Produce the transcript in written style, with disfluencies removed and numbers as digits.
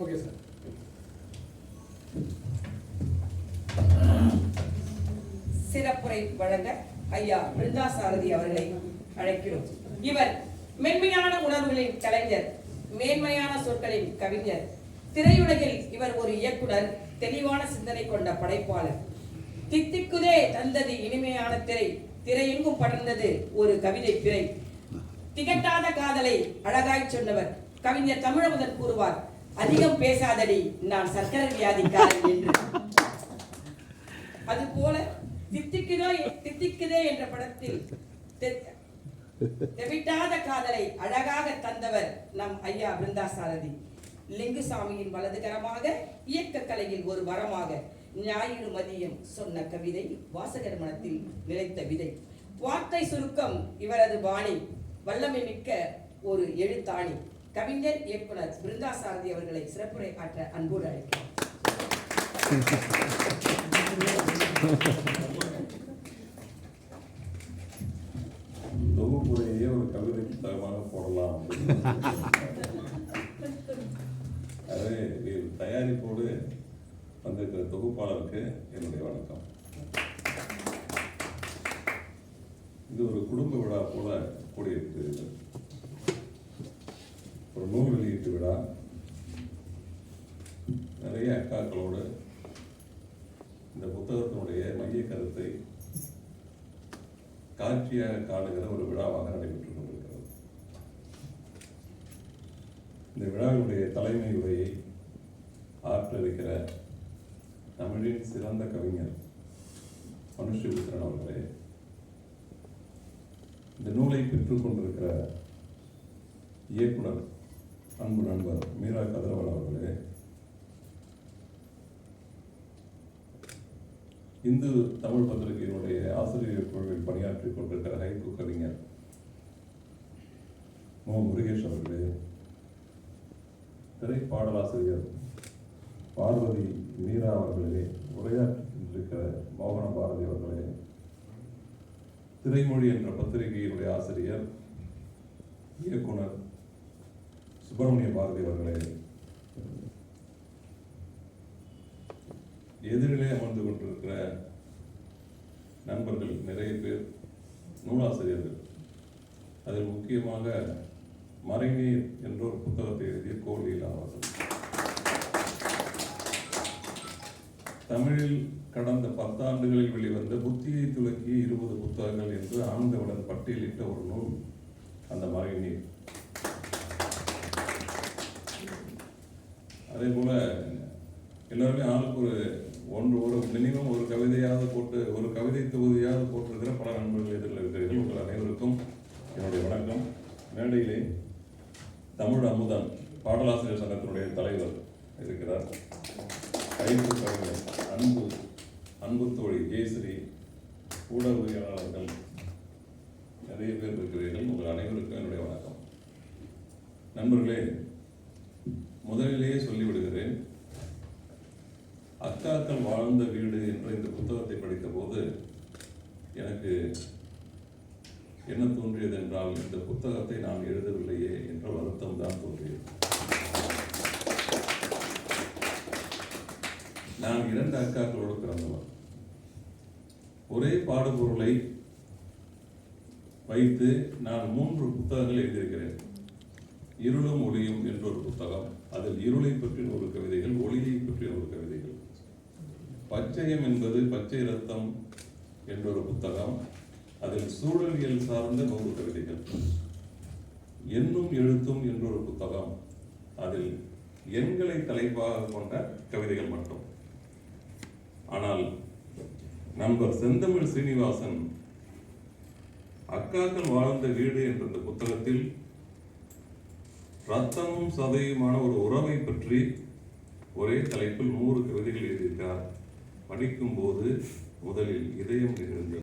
Okay sir. சிறப்புரை வழங்க ஐயா பிருந்தா சாரதி அவர்களை அழைக்கிறோம். இவர் மென்மையான உணர்வுகளின் கலைஞர், மேன்மையான சொற்களின் கவிஞர். திரையுலகில் இவர் ஒரு இயக்குனர், தெளிவான சிந்தனை கொண்ட படைப்பாளர். தித்திக்குதே தந்தது இனிமையான திரை, திரையெங்கும் படர்ந்தது ஒரு கவிதை பிறை. திகட்டாத காதலை அழகாய் சொன்னவர். கவிஞர் தமிழமுதன் கூறுவார், அதிகம் பேசாதடி நான் சர்க்கரை வியாதிக்காரன் என்று. அதுபோல தித்திக்குதே என்ற படத்தில் தெவிட்டாத காதலை அழகாக தந்தவர் நம் ஐயா பிருந்தா சாரதி. லிங்குசாமியின் வலதுகரமாக, இயக்க கலையில் ஒரு வரமாக, ஞாயிறு மதியம் சொன்ன கவிதை வாசகர் மனத்தில் நிலைத்த விதை. வார்த்தை சுருக்கம் இவரது பாணி, வல்லமை மிக்க ஒரு எழுத்தாணி. கவிஞர் இயக்குனர் பிருந்தா சாரதி அவர்களை சிறப்புரை ஆற்ற அன்போடு அழைக்கிறேன். தொகுப்புரையே ஒரு கவிதை புத்தகமாக போடலாம். அதே தயாரிப்போடு வந்திருக்கிற தொகுப்பாளருக்கு என்னுடைய வணக்கம். இது ஒரு குடும்ப விழா போல கூடியிருக்கிறது. ஒரு நூல் வெளியீட்டு விழா, நிறைய அக்காக்களோடு இந்த புத்தகத்தினுடைய மைய கருத்தை காட்சியாக காணுகிற ஒரு விழாவாக நடைபெற்றுக் கொண்டிருக்கிறது. இந்த விழாவினுடைய தலைமை உரையை ஆற்ற இருக்கிற தமிழின் சிறந்த கவிஞர் மனுஷ்யபுத்திரன் அவர்களே, இந்த நூலை பெற்றுக் கொண்டிருக்கிற இயக்குனர் அன்பு நண்பர் மீரா கதிரவன் அவர்களே, இந்து தமிழ் பத்திரிகையினுடைய ஆசிரியர் குழுவில் பணியாற்றிக் கொண்டிருக்கிற ஹைக்கூ கவிஞர் மோ முருகேஷ் அவர்களே, திரைப்பாடலாசிரியர் பார்வதி மீரா அவர்களே, உரையாற்றிருக்கிற மோகன பாரதி அவர்களே, திரைமொழி என்ற பத்திரிகையினுடைய ஆசிரியர் இயக்குனர் சுப்பிரமணிய பாரதி அவர்களே, எதிரிலே அமர்ந்து கொண்டிருக்கிற நண்பர்கள் நிறைய பேர், நூலாசிரியர்கள், அதில் முக்கியமாக மறைநீர் என்ற ஒரு புத்தகத்தை எழுதிய கோலியில் அவர்கள், தமிழில் கடந்த 10 ஆண்டுகளில் வெளிவந்த புத்தியை துலக்கிய 20 புத்தகங்கள் என்று ஆனந்தவுடன் பட்டியலிட்ட ஒரு நூல் அந்த மறைநீர். அதே போல எல்லாருமே ஆளுக்கு ஒரு மினிமம் ஒரு கவிதையாவது போட்டு, ஒரு கவிதை தொகுதியாவது போட்டிருக்கிற பல நண்பர்கள் எதிரில் இருக்கிறீர்கள். உங்கள் அனைவருக்கும் என்னுடைய வணக்கம். மேடையிலே தமிழ் அமுதன் பாடலாசிரியர் சங்கத்தினுடைய தலைவர் இருக்கிறார். கைது கவிஞர் அன்பு தோழி ஜெயஸ்ரீ, ஊடகவியலாளர்கள் நிறைய பேர் இருக்கிறீர்கள். உங்கள் அனைவருக்கும் என்னுடைய வணக்கம். நண்பர்களே, முதலிலேயே சொல்லிவிடுகிறேன், அக்காக்கள் வாழ்ந்த வீடு என்ற இந்த புத்தகத்தை படித்த போது எனக்கு என்ன தோன்றியது என்றால், இந்த புத்தகத்தை நான் எழுதவில்லையே என்ற வருத்தம் தான் தோன்றியது. நான் 2 அக்காக்களோடு பிறந்தவர். ஒரே பாடுபொருளை வைத்து நான் 3 புத்தகங்கள் எழுதியிருக்கிறேன். இருளும் ஒளியும் என்ற ஒரு புத்தகம், அதில் இருளை பற்றிய ஒரு கவிதைகள், ஒளியை பற்றிய ஒரு கவிதைகள். பச்சையம் என்பது பச்சை ரத்தம் என்ற ஒரு புத்தகம், அதில் சூழலியல் சார்ந்த 100 கவிதைகள். எண்ணும் எழுத்தும் என்ற ஒரு புத்தகம், அதில் எண்களை தலைப்பாக கொண்ட கவிதைகள் மட்டும். ஆனால் நண்பர் செந்தமிழ் சீனிவாசன் அக்காக்கள் வாழ்ந்த வீடு என்ற இந்த புத்தகத்தில் ரத்தமும் சதையுமான ஒரு உறவை பற்றி ஒரே தலைப்பில் 100 கவிதைகள் எழுதியிருக்கிறார். படிக்கும் போது முதலில் இதயம் நிகழ்ந்தது.